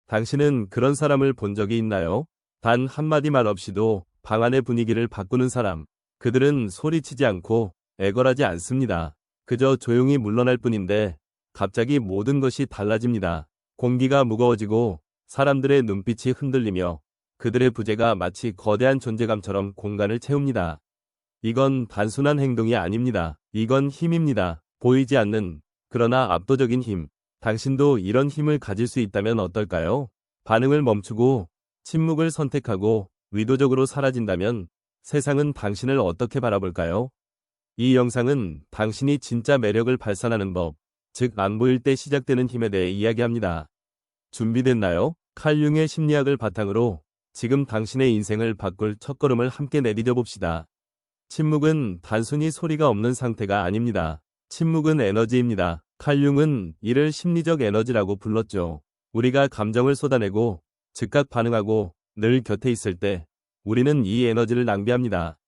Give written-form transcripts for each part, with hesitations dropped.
당신은 그런 사람을 본 적이 있나요? 단 한마디 말 없이도 방 안의 분위기를 바꾸는 사람. 그들은 소리치지 않고 애걸하지 않습니다. 그저 조용히 물러날 뿐인데 갑자기 모든 것이 달라집니다. 공기가 무거워지고 사람들의 눈빛이 흔들리며 그들의 부재가 마치 거대한 존재감처럼 공간을 채웁니다. 이건 단순한 행동이 아닙니다. 이건 힘입니다. 보이지 않는, 그러나 압도적인 힘. 당신도 이런 힘을 가질 수 있다면 어떨까요? 반응을 멈추고 침묵을 선택하고 의도적으로 사라진다면 세상은 당신을 어떻게 바라볼까요? 이 영상은 당신이 진짜 매력을 발산하는 법, 즉 안 보일 때 시작되는 힘에 대해 이야기합니다. 준비됐나요? 칼 융의 심리학을 바탕으로 지금 당신의 인생을 바꿀 첫걸음을 함께 내디뎌 봅시다. 침묵은 단순히 소리가 없는 상태가 아닙니다. 침묵은 에너지입니다. 칼 융은 이를 심리적 에너지라고 불렀죠. 우리가 감정을 쏟아내고 즉각 반응하고 늘 곁에 있을 때 우리는 이 에너지를 낭비합니다.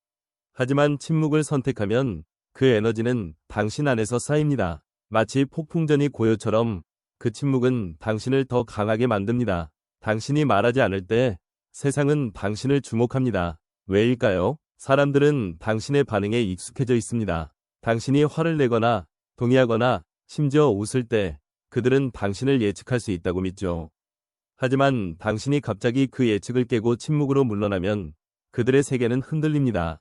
하지만 침묵을 선택하면 그 에너지는 당신 안에서 쌓입니다. 마치 폭풍전이 고요처럼 그 침묵은 당신을 더 강하게 만듭니다. 당신이 말하지 않을 때 세상은 당신을 주목합니다. 왜일까요? 사람들은 당신의 반응에 익숙해져 있습니다. 당신이 화를 내거나 동의하거나 심지어 웃을 때 그들은 당신을 예측할 수 있다고 믿죠. 하지만 당신이 갑자기 그 예측을 깨고 침묵으로 물러나면 그들의 세계는 흔들립니다.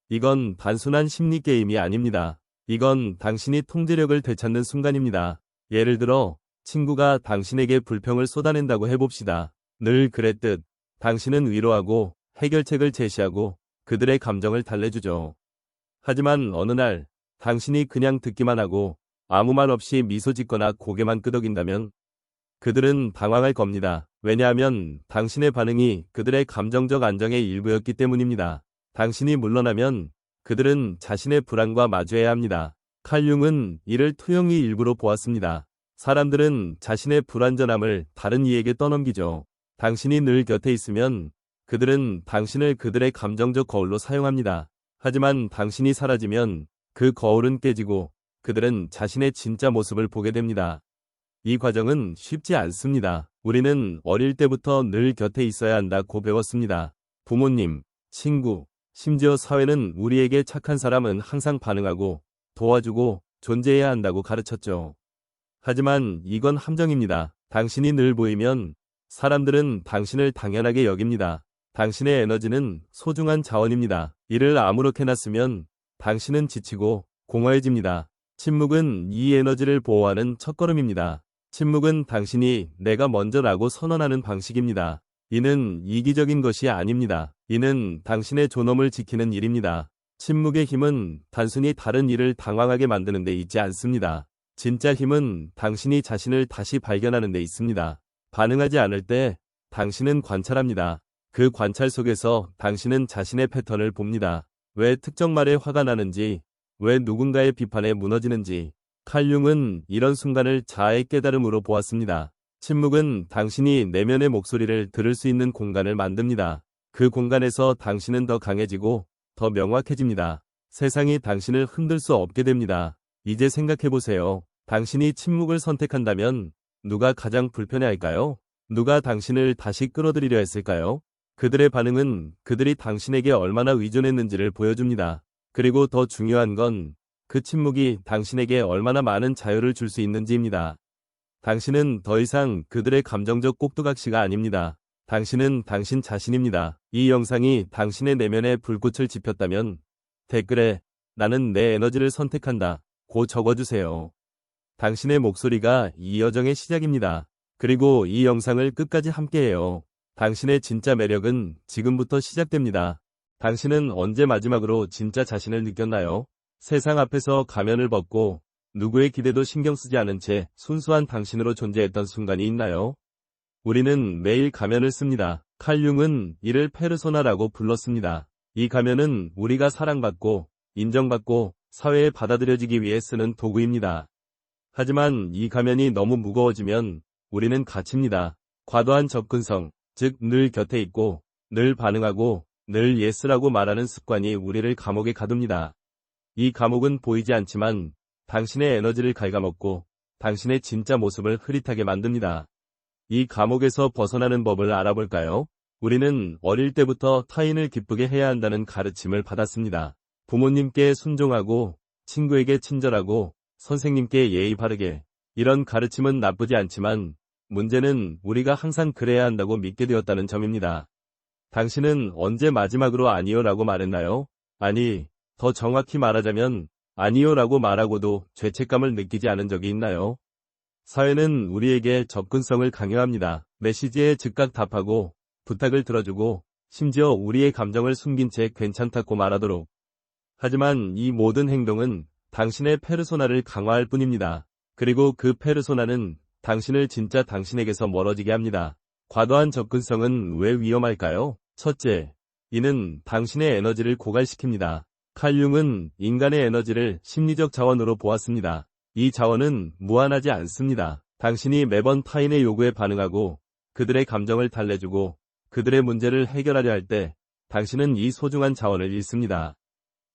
이건 단순한 심리 게임이 아닙니다. 이건 당신이 통제력을 되찾는 순간입니다. 예를 들어 친구가 당신에게 불평을 쏟아낸다고 해봅시다. 늘 그랬듯 당신은 위로하고 해결책을 제시하고 그들의 감정을 달래주죠. 하지만 어느 날 당신이 그냥 듣기만 하고 아무 말 없이 미소 짓거나 고개만 끄덕인다면 그들은 당황할 겁니다. 왜냐하면 당신의 반응이 그들의 감정적 안정의 일부였기 때문입니다. 당신이 물러나면 그들은 자신의 불안과 마주해야 합니다. 칼 융은 이를 투영의 일부로 보았습니다. 사람들은 자신의 불완전함을 다른 이에게 떠넘기죠. 당신이 늘 곁에 있으면 그들은 당신을 그들의 감정적 거울로 사용합니다. 하지만 당신이 사라지면 그 거울은 깨지고 그들은 자신의 진짜 모습을 보게 됩니다. 이 과정은 쉽지 않습니다. 우리는 어릴 때부터 늘 곁에 있어야 한다고 배웠습니다. 부모님, 친구, 심지어 사회는 우리에게 착한 사람은 항상 반응하고 도와주고 존재해야 한다고 가르쳤죠. 하지만 이건 함정입니다. 당신이 늘 보이면 사람들은 당신을 당연하게 여깁니다. 당신의 에너지는 소중한 자원입니다. 이를 아무렇게나 쓰면 당신은 지치고 공허해집니다. 침묵은 이 에너지를 보호하는 첫걸음입니다. 침묵은 당신이 내가 먼저라고 선언하는 방식입니다. 이는 이기적인 것이 아닙니다. 이는 당신의 존엄을 지키는 일입니다. 침묵의 힘은 단순히 다른 이를 당황하게 만드는 데 있지 않습니다. 진짜 힘은 당신이 자신을 다시 발견하는 데 있습니다. 반응하지 않을 때 당신은 관찰합니다. 그 관찰 속에서 당신은 자신의 패턴을 봅니다. 왜 특정 말에 화가 나는지, 왜 누군가의 비판에 무너지는지. 칼 융은 이런 순간을 자아의 깨달음으로 보았습니다. 침묵은 당신이 내면의 목소리를 들을 수 있는 공간을 만듭니다. 그 공간에서 당신은 더 강해지고 더 명확해집니다. 세상이 당신을 흔들 수 없게 됩니다. 이제 생각해보세요. 당신이 침묵을 선택한다면 누가 가장 불편해할까요? 누가 당신을 다시 끌어들이려 했을까요? 그들의 반응은 그들이 당신에게 얼마나 의존했는지를 보여줍니다. 그리고 더 중요한 건 그 침묵이 당신에게 얼마나 많은 자유를 줄 수 있는지입니다. 당신은 더 이상 그들의 감정적 꼭두각시가 아닙니다. 당신은 당신 자신입니다. 이 영상이 당신의 내면에 불꽃을 지폈다면 댓글에 나는 내 에너지를 선택한다 고 적어주세요. 당신의 목소리가 이 여정의 시작입니다. 그리고 이 영상을 끝까지 함께해요. 당신의 진짜 매력은 지금부터 시작됩니다. 당신은 언제 마지막으로 진짜 자신을 느꼈나요? 세상 앞에서 가면을 벗고 누구의 기대도 신경 쓰지 않은 채 순수한 당신으로 존재했던 순간이 있나요? 우리는 매일 가면을 씁니다. 칼 융은 이를 페르소나라고 불렀습니다. 이 가면은 우리가 사랑받고 인정받고 사회에 받아들여지기 위해 쓰는 도구입니다. 하지만 이 가면이 너무 무거워지면 우리는 갇힙니다. 과도한 접근성, 즉 늘 곁에 있고 늘 반응하고 늘 예스라고 말하는 습관이 우리를 감옥에 가둡니다. 이 감옥은 보이지 않지만 당신의 에너지를 갉아먹고 당신의 진짜 모습을 흐릿하게 만듭니다. 이 감옥에서 벗어나는 법을 알아볼까요? 우리는 어릴 때부터 타인을 기쁘게 해야 한다는 가르침을 받았습니다. 부모님께 순종하고, 친구에게 친절하고, 선생님께 예의 바르게. 이런 가르침은 나쁘지 않지만, 문제는 우리가 항상 그래야 한다고 믿게 되었다는 점입니다. 당신은 언제 마지막으로 아니요라고 말했나요? 아니, 더 정확히 말하자면, 아니요라고 말하고도 죄책감을 느끼지 않은 적이 있나요? 사회는 우리에게 접근성을 강요합니다. 메시지에 즉각 답하고, 부탁을 들어주고, 심지어 우리의 감정을 숨긴 채 괜찮다고 말하도록. 하지만 이 모든 행동은 당신의 페르소나를 강화할 뿐입니다. 그리고 그 페르소나는 당신을 진짜 당신에게서 멀어지게 합니다. 과도한 접근성은 왜 위험할까요? 첫째, 이는 당신의 에너지를 고갈시킵니다. 칼 융은 인간의 에너지를 심리적 자원으로 보았습니다. 이 자원은 무한하지 않습니다. 당신이 매번 타인의 요구에 반응하고 그들의 감정을 달래주고 그들의 문제를 해결하려 할 때 당신은 이 소중한 자원을 잃습니다.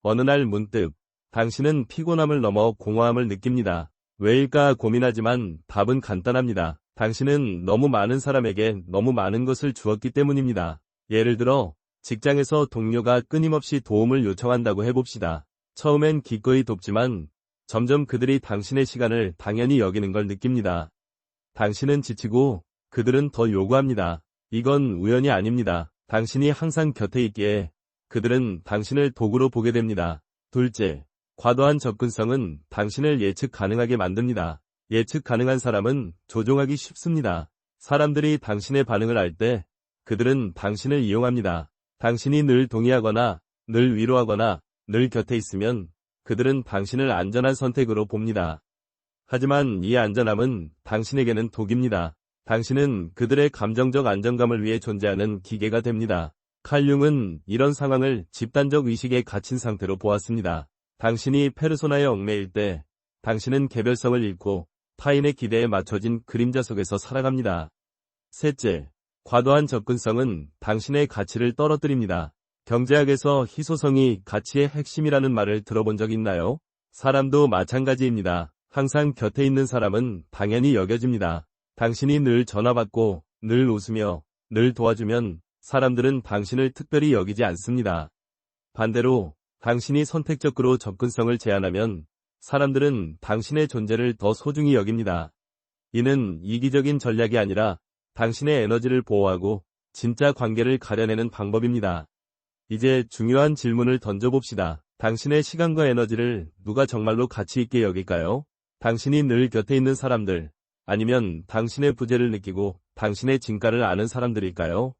어느 날 문득 당신은 피곤함을 넘어 공허함을 느낍니다. 왜일까 고민하지만 답은 간단합니다. 당신은 너무 많은 사람에게 너무 많은 것을 주었기 때문입니다. 예를 들어 직장에서 동료가 끊임없이 도움을 요청한다고 해봅시다. 처음엔 기꺼이 돕지만 점점 그들이 당신의 시간을 당연히 여기는 걸 느낍니다. 당신은 지치고 그들은 더 요구합니다. 이건 우연이 아닙니다. 당신이 항상 곁에 있기에 그들은 당신을 도구로 보게 됩니다. 둘째, 과도한 접근성은 당신을 예측 가능하게 만듭니다. 예측 가능한 사람은 조종하기 쉽습니다. 사람들이 당신의 반응을 알 때 그들은 당신을 이용합니다. 당신이 늘 동의하거나 늘 위로하거나 늘 곁에 있으면 그들은 당신을 안전한 선택으로 봅니다. 하지만 이 안전함은 당신에게는 독입니다. 당신은 그들의 감정적 안정감을 위해 존재하는 기계가 됩니다. 칼 융은 이런 상황을 집단적 의식에 갇힌 상태로 보았습니다. 당신이 페르소나에 얽매일 때 당신은 개별성을 잃고 타인의 기대에 맞춰진 그림자 속에서 살아갑니다. 셋째, 과도한 접근성은 당신의 가치를 떨어뜨립니다. 경제학에서 희소성이 가치의 핵심이라는 말을 들어본 적 있나요? 사람도 마찬가지입니다. 항상 곁에 있는 사람은 당연히 여겨집니다. 당신이 늘 전화받고 늘 웃으며 늘 도와주면 사람들은 당신을 특별히 여기지 않습니다. 반대로 당신이 선택적으로 접근성을 제한하면 사람들은 당신의 존재를 더 소중히 여깁니다. 이는 이기적인 전략이 아니라 당신의 에너지를 보호하고 진짜 관계를 가려내는 방법입니다. 이제 중요한 질문을 던져봅시다. 당신의 시간과 에너지를 누가 정말로 가치 있게 여길까요? 당신이 늘 곁에 있는 사람들, 아니면 당신의 부재를 느끼고 당신의 진가를 아는 사람들일까요?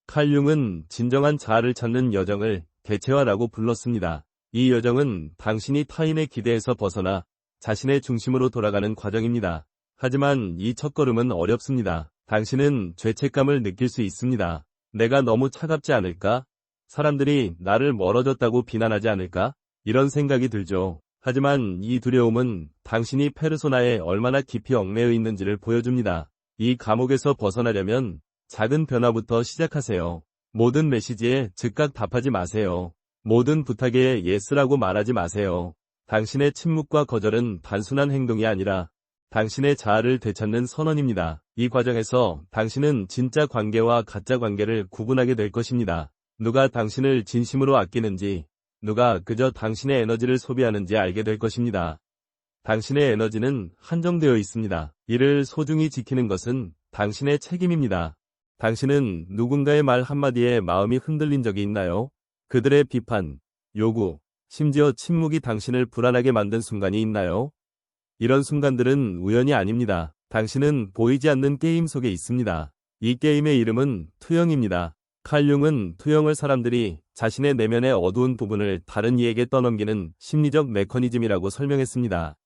칼 융은 진정한 자아를 찾는 여정을 개체화라고 불렀습니다. 이 여정은 당신이 타인의 기대에서 벗어나 자신의 중심으로 돌아가는 과정입니다. 하지만 이 첫걸음은 어렵습니다. 당신은 죄책감을 느낄 수 있습니다. 내가 너무 차갑지 않을까? 사람들이 나를 멀어졌다고 비난하지 않을까? 이런 생각이 들죠. 하지만 이 두려움은 당신이 페르소나에 얼마나 깊이 얽매여 있는지를 보여줍니다. 이 감옥에서 벗어나려면 작은 변화부터 시작하세요. 모든 메시지에 즉각 답하지 마세요. 모든 부탁에 예스라고 말하지 마세요. 당신의 침묵과 거절은 단순한 행동이 아니라 당신의 자아를 되찾는 선언입니다. 이 과정에서 당신은 진짜 관계와 가짜 관계를 구분하게 될 것입니다. 누가 당신을 진심으로 아끼는지, 누가 그저 당신의 에너지를 소비하는지 알게 될 것입니다. 당신의 에너지는 한정되어 있습니다. 이를 소중히 지키는 것은 당신의 책임입니다. 당신은 누군가의 말 한마디에 마음이 흔들린 적이 있나요? 그들의 비판, 요구, 심지어 침묵이 당신을 불안하게 만든 순간이 있나요? 이런 순간들은 우연이 아닙니다. 당신은 보이지 않는 게임 속에 있습니다. 이 게임의 이름은 투영입니다. 칼 융은 투영을 사람들이 자신의 내면의 어두운 부분을 다른 이에게 떠넘기는 심리적 메커니즘이라고 설명했습니다.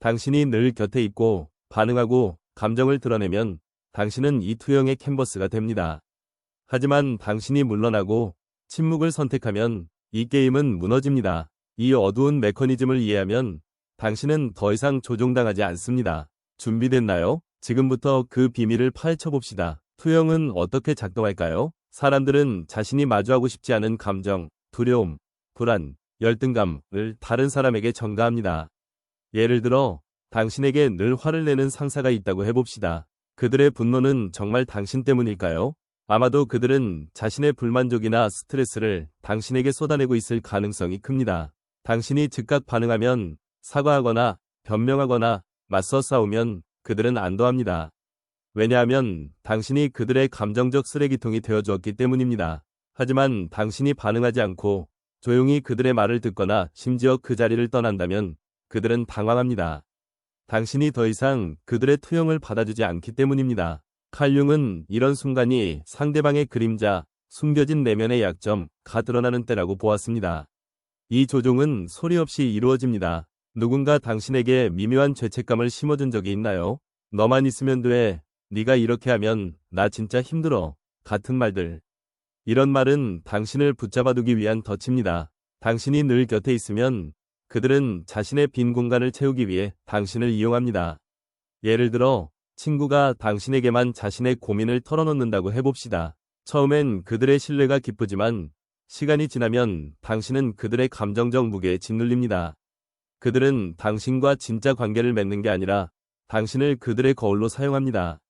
당신이 늘 곁에 있고 반응하고 감정을 드러내면 당신은 이 투영의 캔버스가 됩니다. 하지만 당신이 물러나고 침묵을 선택하면 이 게임은 무너집니다. 이 어두운 메커니즘을 이해하면 당신은 더 이상 조종당하지 않습니다. 준비됐나요? 지금부터 그 비밀을 파헤쳐 봅시다. 투영은 어떻게 작동할까요? 사람들은 자신이 마주하고 싶지 않은 감정, 두려움, 불안, 열등감을 다른 사람에게 전가합니다. 예를 들어 당신에게 늘 화를 내는 상사가 있다고 해봅시다. 그들의 분노는 정말 당신 때문일까요? 아마도 그들은 자신의 불만족이나 스트레스를 당신에게 쏟아내고 있을 가능성이 큽니다. 당신이 즉각 반응하면, 사과하거나 변명하거나 맞서 싸우면 그들은 안도합니다. 왜냐하면 당신이 그들의 감정적 쓰레기통이 되어 주었기 때문입니다. 하지만 당신이 반응하지 않고 조용히 그들의 말을 듣거나 심지어 그 자리를 떠난다면 그들은 당황합니다. 당신이 더 이상 그들의 투영을 받아주지 않기 때문입니다. 칼융은 이런 순간이 상대방의 그림자, 숨겨진 내면의 약점가 드러나는 때라고 보았습니다. 이 조종은 소리 없이 이루어집니다. 누군가 당신에게 미묘한 죄책감을 심어준 적이 있나요? 너만 있으면 돼. 네가 이렇게 하면 나 진짜 힘들어. 같은 말들. 이런 말은 당신을 붙잡아두기 위한 덫입니다. 당신이 늘 곁에 있으면 그들은 자신의 빈 공간을 채우기 위해 당신을 이용합니다. 예를 들어 친구가 당신에게만 자신의 고민을 털어놓는다고 해봅시다. 처음엔 그들의 신뢰가 기쁘지만 시간이 지나면 당신은 그들의 감정적 무게에 짓눌립니다. 그들은 당신과 진짜 관계를 맺는 게 아니라 당신을 그들의 거울로 사용합니다.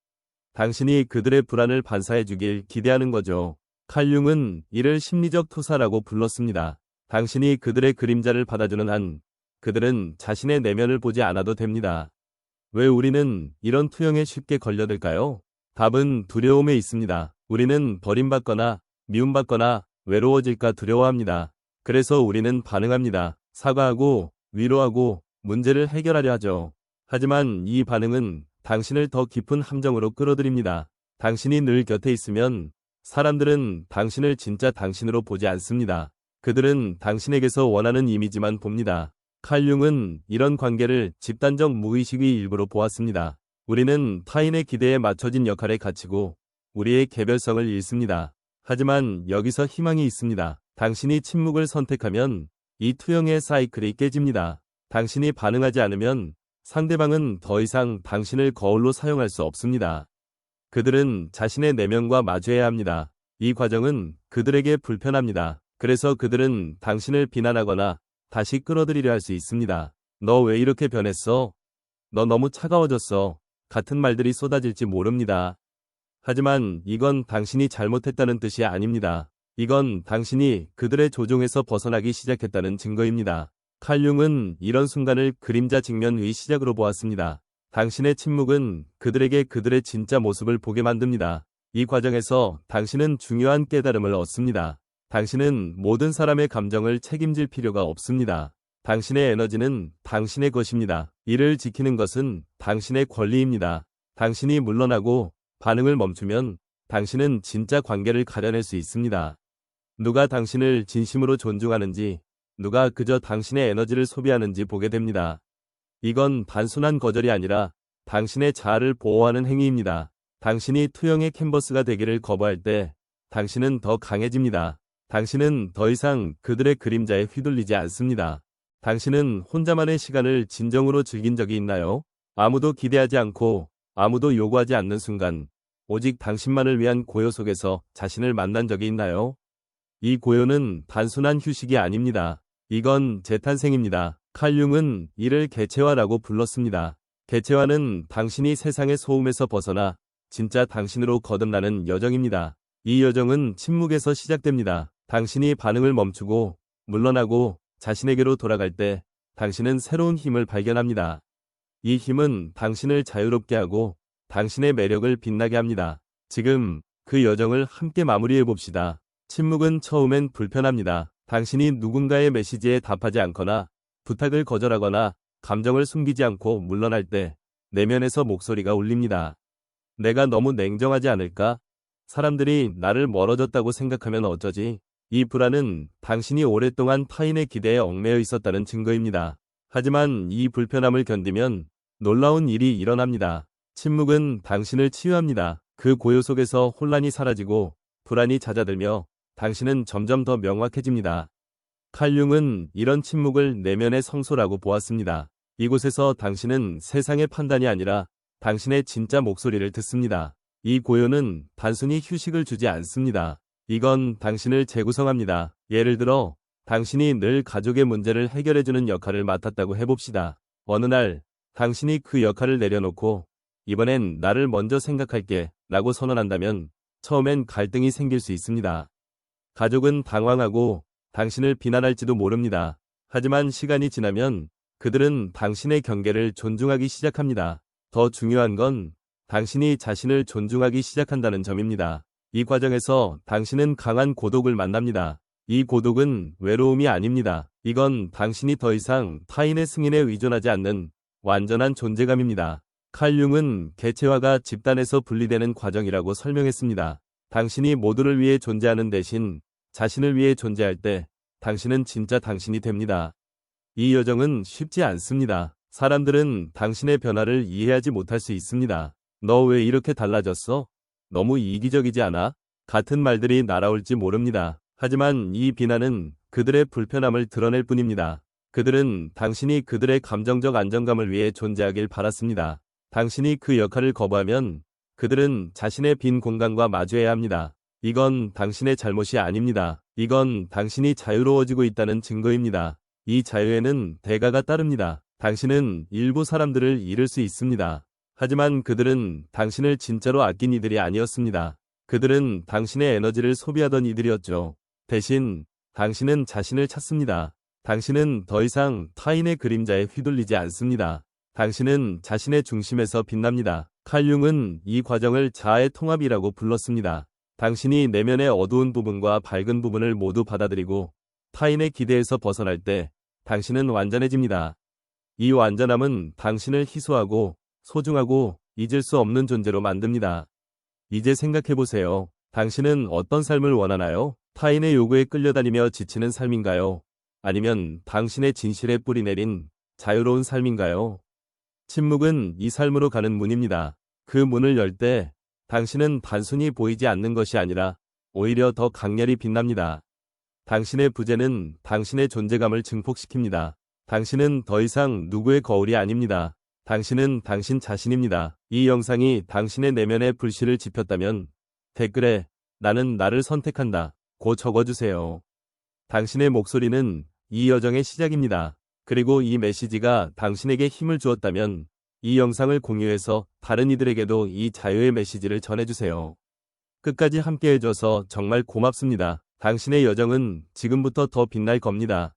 당신이 그들의 불안을 반사해주길 기대하는 거죠. 칼융은 이를 심리적 투사라고 불렀습니다. 당신이 그들의 그림자를 받아주는 한 그들은 자신의 내면을 보지 않아도 됩니다. 왜 우리는 이런 투영에 쉽게 걸려들까요? 답은 두려움에 있습니다. 우리는 버림받거나 미움받거나 외로워질까 두려워합니다. 그래서 우리는 반응합니다. 사과하고 위로하고 문제를 해결하려 하죠. 하지만 이 반응은 당신을 더 깊은 함정으로 끌어들입니다. 당신이 늘 곁에 있으면 사람들은 당신을 진짜 당신으로 보지 않습니다. 그들은 당신에게서 원하는 이미지만 봅니다. 칼융은 이런 관계를 집단적 무의식의 일부로 보았습니다. 우리는 타인의 기대에 맞춰진 역할에 갇히고 우리의 개별성을 잃습니다. 하지만 여기서 희망이 있습니다. 당신이 침묵을 선택하면 이 투영의 사이클이 깨집니다. 당신이 반응하지 않으면 상대방은 더 이상 당신을 거울로 사용할 수 없습니다. 그들은 자신의 내면과 마주해야 합니다. 이 과정은 그들에게 불편합니다. 그래서 그들은 당신을 비난하거나 다시 끌어들이려 할 수 있습니다. 너 왜 이렇게 변했어? 너 너무 차가워졌어. 같은 말들이 쏟아질지 모릅니다. 하지만 이건 당신이 잘못했다는 뜻이 아닙니다. 이건 당신이 그들의 조종에서 벗어나기 시작했다는 증거입니다. 칼융은 이런 순간을 그림자 직면의 시작으로 보았습니다. 당신의 침묵은 그들에게 그들의 진짜 모습을 보게 만듭니다. 이 과정에서 당신은 중요한 깨달음을 얻습니다. 당신은 모든 사람의 감정을 책임질 필요가 없습니다. 당신의 에너지는 당신의 것입니다. 이를 지키는 것은 당신의 권리입니다. 당신이 물러나고 반응을 멈추면 당신은 진짜 관계를 가려낼 수 있습니다. 누가 당신을 진심으로 존중하는지, 누가 그저 당신의 에너지를 소비하는지 보게 됩니다. 이건 단순한 거절이 아니라 당신의 자아를 보호하는 행위입니다. 당신이 투영의 캔버스가 되기를 거부할 때 당신은 더 강해집니다. 당신은 더 이상 그들의 그림자에 휘둘리지 않습니다. 당신은 혼자만의 시간을 진정으로 즐긴 적이 있나요? 아무도 기대하지 않고 아무도 요구하지 않는 순간, 오직 당신만을 위한 고요 속에서 자신을 만난 적이 있나요? 이 고요는 단순한 휴식이 아닙니다. 이건 재탄생입니다. 칼융은 이를 개체화라고 불렀습니다. 개체화는 당신이 세상의 소음에서 벗어나 진짜 당신으로 거듭나는 여정입니다. 이 여정은 침묵에서 시작됩니다. 당신이 반응을 멈추고 물러나고 자신에게로 돌아갈 때 당신은 새로운 힘을 발견합니다. 이 힘은 당신을 자유롭게 하고 당신의 매력을 빛나게 합니다. 지금 그 여정을 함께 마무리해 봅시다. 침묵은 처음엔 불편합니다. 당신이 누군가의 메시지에 답하지 않거나 부탁을 거절하거나 감정을 숨기지 않고 물러날 때 내면에서 목소리가 울립니다. 내가 너무 냉정하지 않을까? 사람들이 나를 멀어졌다고 생각하면 어쩌지? 이 불안은 당신이 오랫동안 타인의 기대에 얽매여 있었다는 증거입니다. 하지만 이 불편함을 견디면 놀라운 일이 일어납니다. 침묵은 당신을 치유합니다. 그 고요 속에서 혼란이 사라지고 불안이 잦아들며 당신은 점점 더 명확해집니다. 칼융은 이런 침묵을 내면의 성소라고 보았습니다. 이곳에서 당신은 세상의 판단이 아니라 당신의 진짜 목소리를 듣습니다. 이 고요는 단순히 휴식을 주지 않습니다. 이건 당신을 재구성합니다. 예를 들어 당신이 늘 가족의 문제를 해결해주는 역할을 맡았다고 해봅시다. 어느 날 당신이 그 역할을 내려놓고 이번엔 나를 먼저 생각할게 라고 선언한다면 처음엔 갈등이 생길 수 있습니다. 가족은 당황하고 당신을 비난할지도 모릅니다. 하지만 시간이 지나면 그들은 당신의 경계를 존중하기 시작합니다. 더 중요한 건 당신이 자신을 존중하기 시작한다는 점입니다. 이 과정에서 당신은 강한 고독을 만납니다. 이 고독은 외로움이 아닙니다. 이건 당신이 더 이상 타인의 승인에 의존하지 않는 완전한 존재감입니다. 칼 융은 개체화가 집단에서 분리되는 과정이라고 설명했습니다. 당신이 모두를 위해 존재하는 대신 자신을 위해 존재할 때 당신은 진짜 당신이 됩니다. 이 여정은 쉽지 않습니다. 사람들은 당신의 변화를 이해하지 못할 수 있습니다. 너 왜 이렇게 달라졌어? 너무 이기적이지 않아? 같은 말들이 날아올지 모릅니다. 하지만 이 비난은 그들의 불편함을 드러낼 뿐입니다. 그들은 당신이 그들의 감정적 안정감을 위해 존재하길 바랐습니다. 당신이 그 역할을 거부하면 그들은 자신의 빈 공간과 마주해야 합니다. 이건 당신의 잘못이 아닙니다. 이건 당신이 자유로워지고 있다는 증거입니다. 이 자유에는 대가가 따릅니다. 당신은 일부 사람들을 잃을 수 있습니다. 하지만 그들은 당신을 진짜로 아낀 이들이 아니었습니다. 그들은 당신의 에너지를 소비하던 이들이었죠. 대신 당신은 자신을 찾습니다. 당신은 더 이상 타인의 그림자에 휘둘리지 않습니다. 당신은 자신의 중심에서 빛납니다. 칼 융은 이 과정을 자아의 통합이라고 불렀습니다. 당신이 내면의 어두운 부분과 밝은 부분을 모두 받아들이고 타인의 기대에서 벗어날 때 당신은 완전해집니다. 이 완전함은 당신을 희소하고 소중하고 잊을 수 없는 존재로 만듭니다. 이제 생각해보세요. 당신은 어떤 삶을 원하나요? 타인의 요구에 끌려다니며 지치는 삶인가요? 아니면 당신의 진실에 뿌리 내린 자유로운 삶인가요? 침묵은 이 삶으로 가는 문입니다. 그 문을 열 때 당신은 단순히 보이지 않는 것이 아니라 오히려 더 강렬히 빛납니다. 당신의 부재는 당신의 존재감을 증폭시킵니다. 당신은 더 이상 누구의 거울이 아닙니다. 당신은 당신 자신입니다. 이 영상이 당신의 내면의 불씨를 지폈다면 댓글에 나는 나를 선택한다 고 적어주세요. 당신의 목소리는 이 여정의 시작입니다. 그리고 이 메시지가 당신에게 힘을 주었다면 이 영상을 공유해서 다른 이들에게도 이 자유의 메시지를 전해주세요. 끝까지 함께 해줘서 정말 고맙습니다. 당신의 여정은 지금부터 더 빛날 겁니다.